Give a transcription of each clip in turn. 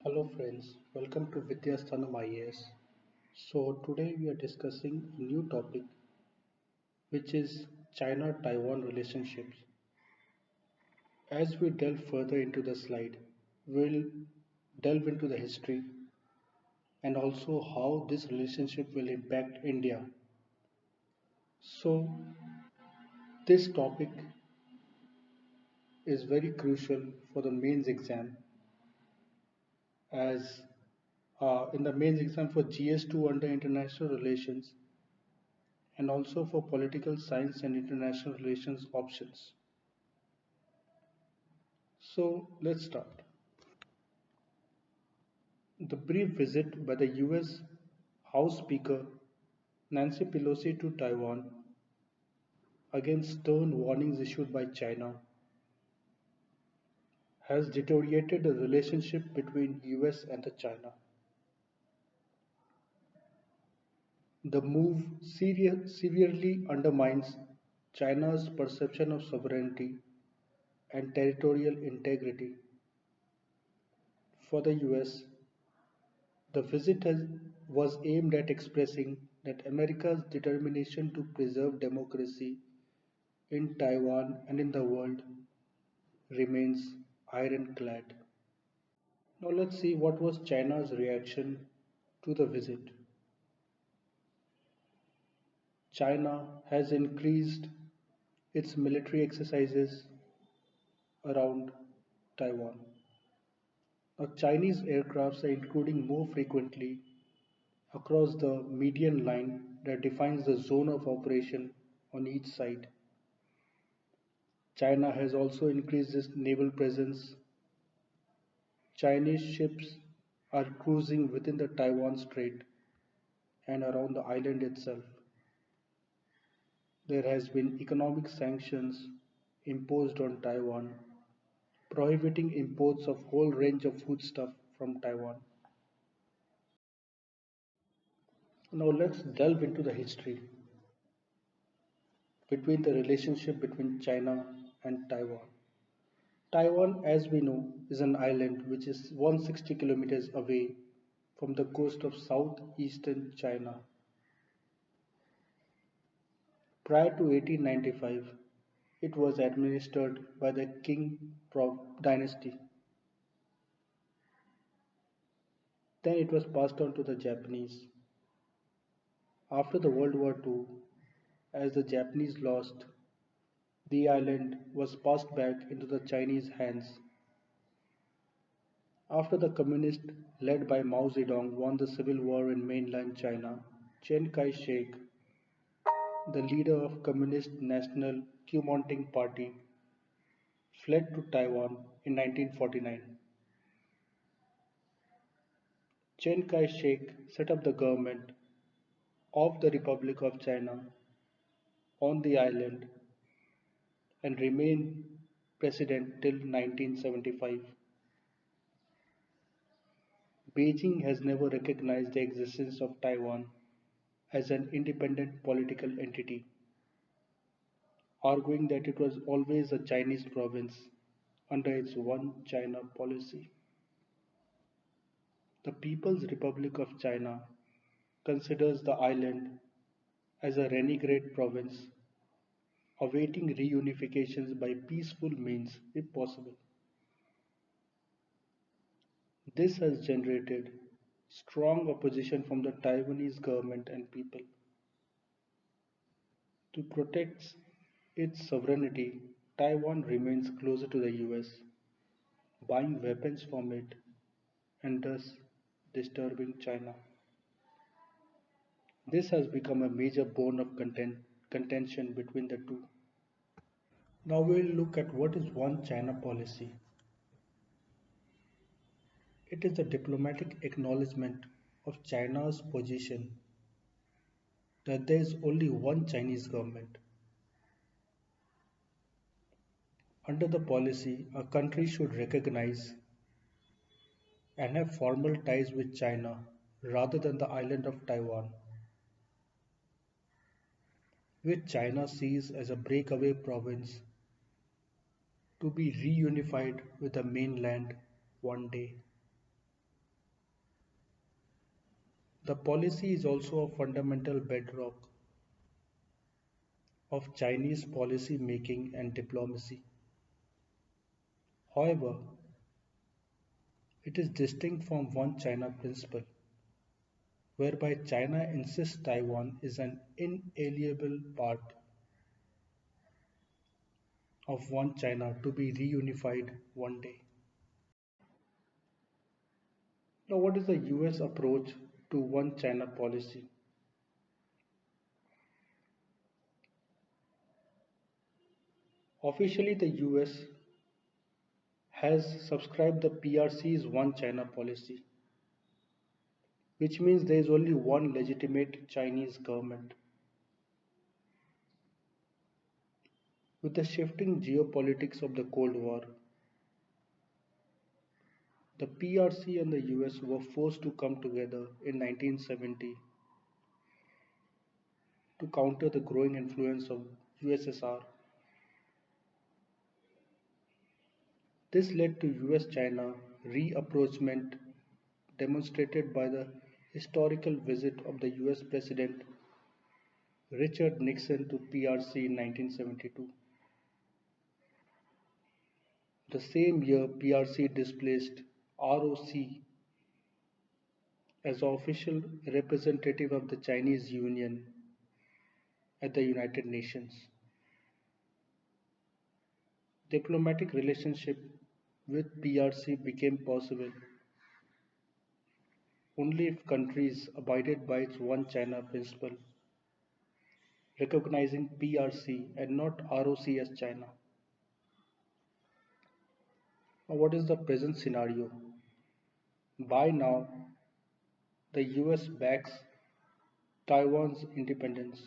Hello friends, welcome to Vidyasthanam IAS. So today we are discussing a new topic which is China-Taiwan relationships. As we delve further into the slide, we'll delve into the history and also how this relationship will impact India. So this topic is very crucial for the mains exam as in the mains exam for GS2 under international relations and also for political science and international relations options. So let's start. The brief visit by the US House Speaker Nancy Pelosi to Taiwan against stern warnings issued by China has deteriorated the relationship between US and the China. The move severely undermines China's perception of sovereignty and territorial integrity. For the US, the was aimed at expressing that America's determination to preserve democracy in Taiwan and in the world remains ironclad. Now let's see what was China's reaction to the visit. China has increased its military exercises around Taiwan. Now Chinese aircrafts are including more frequently across the median line that defines the zone of operation on each side. China has also increased its naval presence. Chinese ships are cruising within the Taiwan Strait and around the island itself. There has been economic sanctions imposed on Taiwan, prohibiting imports of whole range of foodstuff from Taiwan. Now let's delve into the history between the relationship between China and Taiwan. Taiwan, as we know, is an island which is 160 kilometers away from the coast of southeastern China. Prior to 1895, it was administered by the dynasty. Then it was passed on to the Japanese. After the World War II, as the Japanese lost, the island was passed back into the Chinese hands. After the communists led by Mao Zedong won the civil war in mainland China, Chiang Kai-shek, the leader of Communist National Kuomintang Party, fled to Taiwan in 1949. Chiang Kai-shek set up the government of the Republic of China on the island and remained president till 1975. Beijing has never recognized the existence of Taiwan as an independent political entity, arguing that it was always a Chinese province under its One China policy. The People's Republic of China considers the island as a renegade province awaiting reunifications by peaceful means if possible. This has generated strong opposition from the Taiwanese government and people. To protect its sovereignty, Taiwan remains closer to the US, buying weapons from it and thus disturbing China. This has become a major bone of contention between the two. Now we'll look at what is One China policy. It is a diplomatic acknowledgement of China's position that there is only one Chinese government. Under the policy, a country should recognize and have formal ties with China rather than the island of Taiwan, which China sees as a breakaway province to be reunified with the mainland one day. The policy is also a fundamental bedrock of Chinese policy making and diplomacy. However, it is distinct from One China principle, whereby China insists Taiwan is an inalienable part of One China to be reunified one day. Now, what is the US approach to One China policy? Officially, the US has subscribed the PRC's One China policy, which means there is only one legitimate Chinese government. With the shifting geopolitics of the Cold War, the PRC and the US were forced to come together in 1970 to counter the growing influence of USSR. This led to US-China reapproachment demonstrated by the historical visit of the US President Richard Nixon to PRC in 1972. The same year, PRC displaced ROC as official representative of the Chinese Union at the United Nations. Diplomatic relationship with PRC became possible only if countries abided by its One China principle, recognizing PRC and not ROC as China. Now, what is the present scenario? By now, the US backs Taiwan's independence,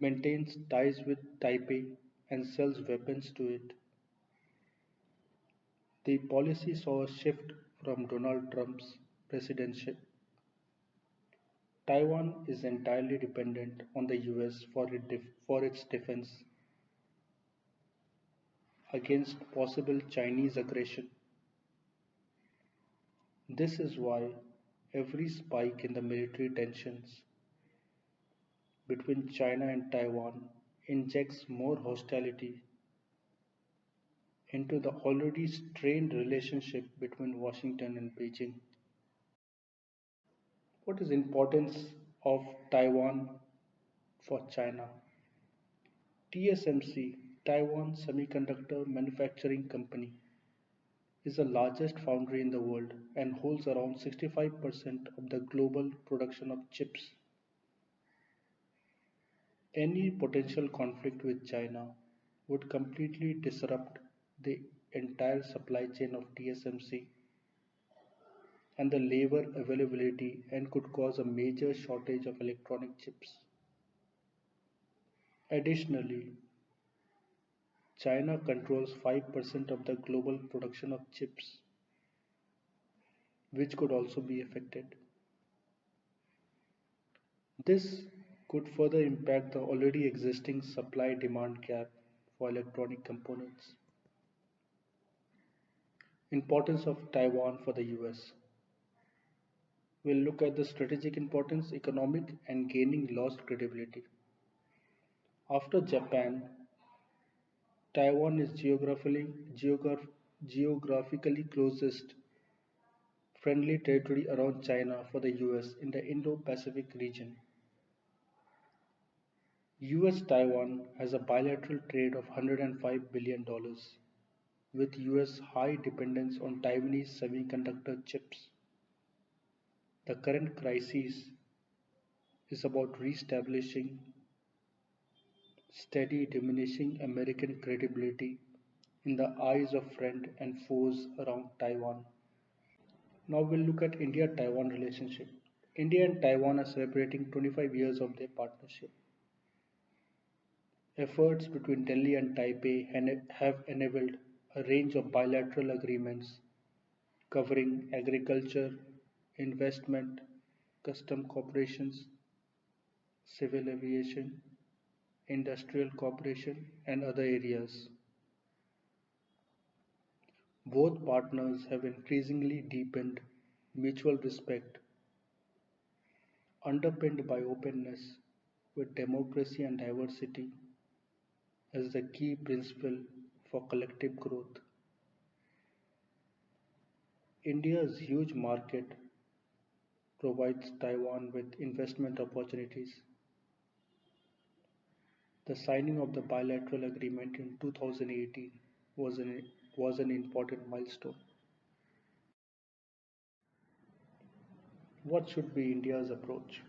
maintains ties with Taipei, and sells weapons to it. The policy saw a shift from Donald Trump's presidency. Taiwan is entirely dependent on the US for its defense against possible Chinese aggression. This is why every spike in the military tensions between China and Taiwan injects more hostility into the already strained relationship between Washington and Beijing. What is importance of Taiwan for China? TSMC, Taiwan Semiconductor Manufacturing Company, is the largest foundry in the world and holds around 65% of the global production of chips. Any potential conflict with China would completely disrupt the entire supply chain of TSMC and the labor availability and could cause a major shortage of electronic chips. Additionally, China controls 5% of the global production of chips, which could also be affected. This could further impact the already existing supply demand gap for electronic components. Importance of Taiwan for the US. We'll look at the strategic importance, economic, and gaining lost credibility. After Japan, Taiwan is geographically closest friendly territory around China for the US in the Indo-Pacific region. US-Taiwan has a bilateral trade of $105 billion, with US high dependence on Taiwanese semiconductor chips. The current crisis is about re-establishing steady diminishing American credibility in the eyes of friends and foes around Taiwan. Now we'll look at India-Taiwan relationship. India and Taiwan are celebrating 25 years of their partnership. Efforts between Delhi and Taipei have enabled a range of bilateral agreements covering agriculture, investment, custom cooperations, civil aviation, industrial cooperation, and other areas. Both partners have increasingly deepened mutual respect underpinned by openness, with democracy and diversity as the key principle for collective growth. India's huge market provides Taiwan with investment opportunities. The signing of the bilateral agreement in 2018 was an important milestone. What should be India's approach?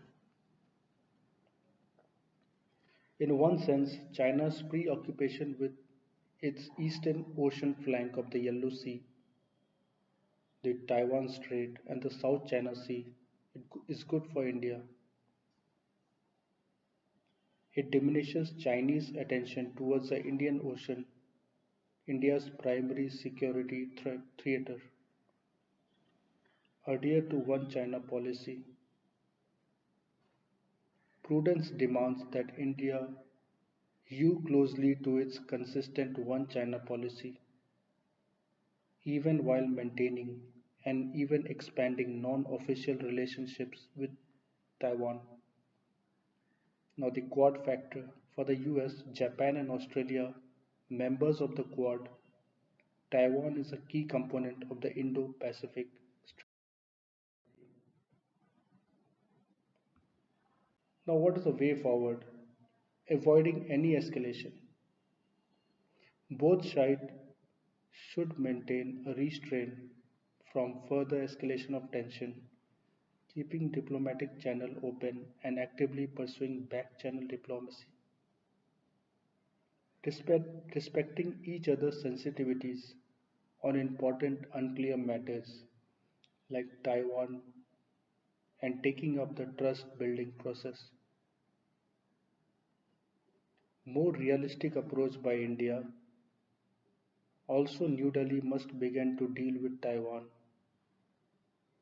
In one sense, China's preoccupation with its eastern ocean flank of the Yellow Sea, the Taiwan Strait, and the South China Sea is good for India. It diminishes Chinese attention towards the Indian Ocean, India's primary security theater. Adhere to One China policy. Prudence demands that India hew closely to its consistent One China policy, even while maintaining and even expanding non official relationships with Taiwan. Now, the Quad factor for the US, Japan, and Australia, members of the Quad, Taiwan is a key component of the Indo Pacific. Now, what is the way forward? Avoiding any escalation. Both sides should maintain a restraint from further escalation of tension, keeping diplomatic channel open and actively pursuing back channel diplomacy. Respecting each other's sensitivities on important unclear matters like Taiwan and taking up the trust building process. More realistic approach by India. Also, New Delhi must begin to deal with Taiwan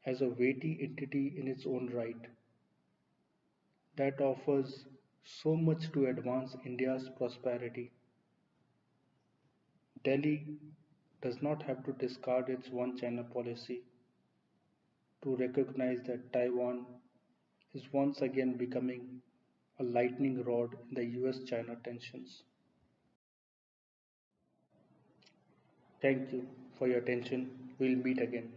as a weighty entity in its own right that offers so much to advance India's prosperity. Delhi does not have to discard its One China policy to recognize that Taiwan is once again becoming a lightning rod in the US China tensions. Thank you for your attention. We'll meet again.